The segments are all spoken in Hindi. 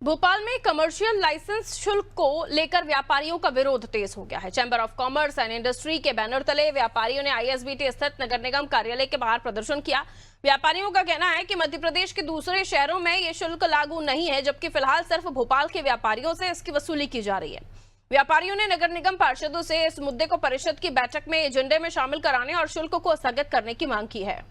भोपाल में कमर्शियल लाइसेंस शुल्क को लेकर व्यापारियों का विरोध तेज हो गया है। Chamber of commerce and industry के बैनर तले व्यापारियों ने आईएसबीटी स्थित नगर निगम कार्यालय के बाहर प्रदर्शन किया। व्यापारियों का कहना है कि मध्य प्रदेश के दूसरे शहरों में ये शुल्क लागू नहीं है, जबकि फिलहाल सिर्फ भोपाल के व्यापारियों से इसकी वसूली की जा रही है। व्यापारियों ने नगर निगम पार्षदों से इस मुद्दे को परिषद की बैठक में एजेंडे में शामिल कराने और शुल्क को स्थगित करने की मांग की है।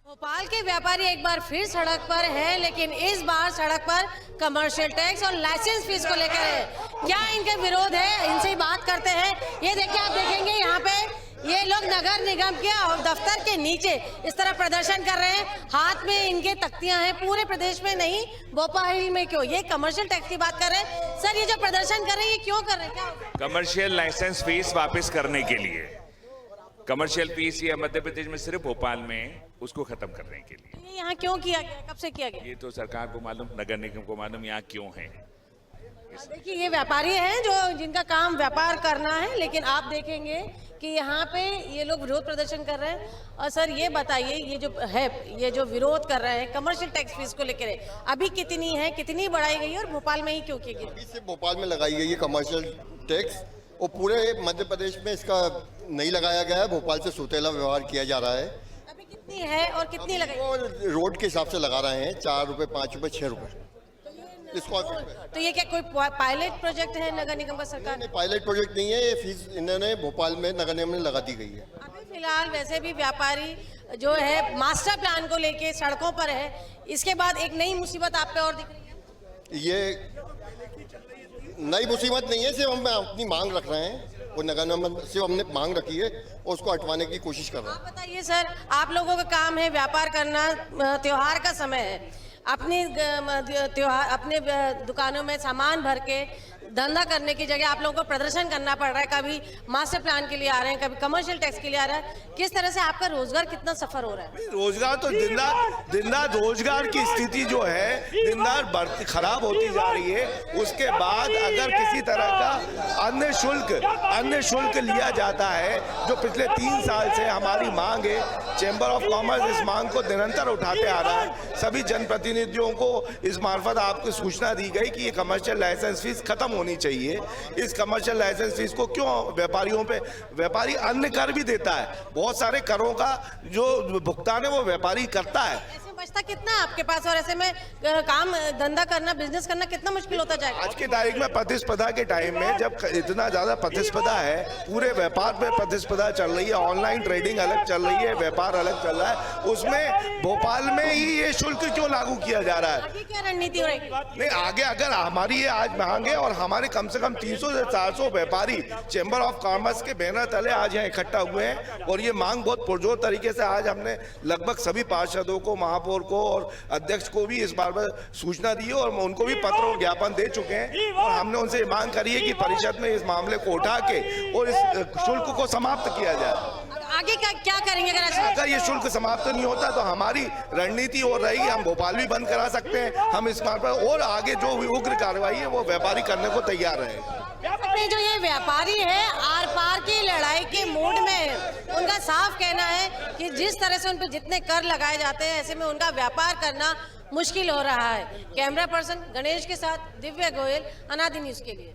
भोपाल के व्यापारी एक बार फिर सड़क पर है, लेकिन इस बार सड़क पर कमर्शियल टैक्स और लाइसेंस फीस को लेकर है। क्या इनके विरोध है, इनसे ही बात करते हैं। ये देखिए, आप देखेंगे यहाँ पे ये लोग नगर निगम के दफ्तर के नीचे इस तरह प्रदर्शन कर रहे हैं। हाथ में इनके तख्तियां हैं। पूरे प्रदेश में नहीं, भोपाल में क्यों ये कमर्शियल टैक्स की बात कर रहे हैं। सर, ये जो प्रदर्शन कर रहे हैं ये क्यों कर रहे हैं? क्या कमर्शियल लाइसेंस फीस वापस करने के लिए। कमर्शियल फीस ये मध्य प्रदेश में सिर्फ भोपाल में उसको खत्म करने के लिए। ये यहाँ क्यों किया गया, कब से किया गया? ये तो सरकार को मालूम, नगर निगम को मालूम यहाँ क्यों है। देखिए, ये व्यापारी हैं जो जिनका काम व्यापार करना है, लेकिन आप देखेंगे कि यहाँ पे ये लोग विरोध प्रदर्शन कर रहे हैं। और सर, ये बताइए, ये जो विरोध कर रहे हैं कमर्शियल टैक्स फीस को लेकर, अभी कितनी है, कितनी बढ़ाई गई है और भोपाल में ही क्यों की गई? अभी सिर्फ भोपाल में लगाई गई है कमर्शियल टैक्स, और पूरे मध्य प्रदेश में इसका नहीं लगाया गया है। भोपाल से सौतेला व्यवहार किया जा रहा है। अभी कितनी है और कितनी लगाई? वो रोड के हिसाब से लगा रहे हैं, 4 रुपए, 5 रुपए, 6 रुपए स्क्वायर फीट में। तो ये क्या कोई पायलट प्रोजेक्ट है नगर निगम का? सरकार नहीं, पायलट प्रोजेक्ट नहीं है। ये फीस इन्होंने भोपाल में नगर निगम ने लगा दी गई है। अभी फिलहाल वैसे भी व्यापारी जो है मास्टर प्लान को लेके सड़कों पर है। इसके बाद एक नई मुसीबत आप पे और दिख रही है। ये नई मुसीबत नहीं है, सिर्फ हम अपनी मांग रख रहे हैं। वो नगर निगम सिर्फ हमने मांग रखी है और उसको हटवाने की कोशिश कर रहे हैं। आप बताइए सर, आप लोगों का काम है व्यापार करना, त्योहार का समय है, अपनी त्योहार अपने दुकानों में सामान भर के धंधा करने की जगह आप लोगों को प्रदर्शन करना पड़ रहा है। कभी मास्टर प्लान के लिए आ रहे हैं, कभी कमर्शियल टैक्स के लिए आ रहा है। किस तरह से आपका रोजगार कितना सफर हो रहा है? रोजगार तो दिन रात रोजगार की स्थिति जो है दिन रात खराब होती जा रही है। उसके बाद अगर किसी तरह का अन्य शुल्क लिया जाता है, जो पिछले 3 साल से हमारी मांग है, चैम्बर ऑफ कॉमर्स इस मांग को निरंतर उठाते आ रहा है। सभी जनप्रतिनिधियों को इस मार्फत आपको सूचना दी गई कि ये कमर्शियल लाइसेंस फीस खत्म होनी चाहिए। इस कमर्शियल लाइसेंस फीस को क्यों व्यापारी अन्य कर भी देता है। बहुत सारे करों का जो भुगतान है वो व्यापारी करता है। ऐसे बचता कितना है आपके पास, और ऐसे में काम धंधा करना, बिजनेस करना कितना मुश्किल होता जाएगा? आज की तारीख में प्रतिस्पर्धा के टाइम में जब इतना ज्यादा प्रतिस्पर्धा है, पूरे व्यापार में प्रतिस्पर्धा चल रही है, ऑनलाइन ट्रेडिंग अलग चल रही है, व्यापार अलग चल रहा है, उसमें भोपाल में ही ये शुल्क क्यों लागू किया जा रहा है? आगे क्या रणनीति रहेगी? नहीं, आगे अगर हमारी ये आज मांग है और हमारे कम से कम 300 से 400 व्यापारी चैम्बर ऑफ कॉमर्स के बैनर तले आज यहाँ इकट्ठा हुए हैं, और ये मांग बहुत पुरजोर तरीके से आज हमने लगभग सभी पार्षदों को, महापौर को और अध्यक्ष को भी इस बार सूचना दी है, और उनको भी पत्र और ज्ञापन दे चुके हैं। और हमने उनसे मांग करी है कि परिषद में इस मामले को उठा के और इस शुल्क को समाप्त किया जाए। आगे क्या करेंगे अगर ये शुल्क समाप्त नहीं होता तो हमारी रणनीति और रहेगी, हम भोपाल भी बंद करा सकते हैं। हम इस बार पर और आगे जो भी उग्र कार्रवाई है वो व्यापारी करने को तैयार रहेगा। जो ये व्यापारी है आर पार की लड़ाई के मूड में है। उनका साफ कहना है कि जिस तरह से उन पर जितने कर लगाए जाते हैं, ऐसे में उनका व्यापार करना मुश्किल हो रहा है। कैमरा पर्सन गणेश के साथ दिव्या गोयल, अनादि न्यूज़ के लिए।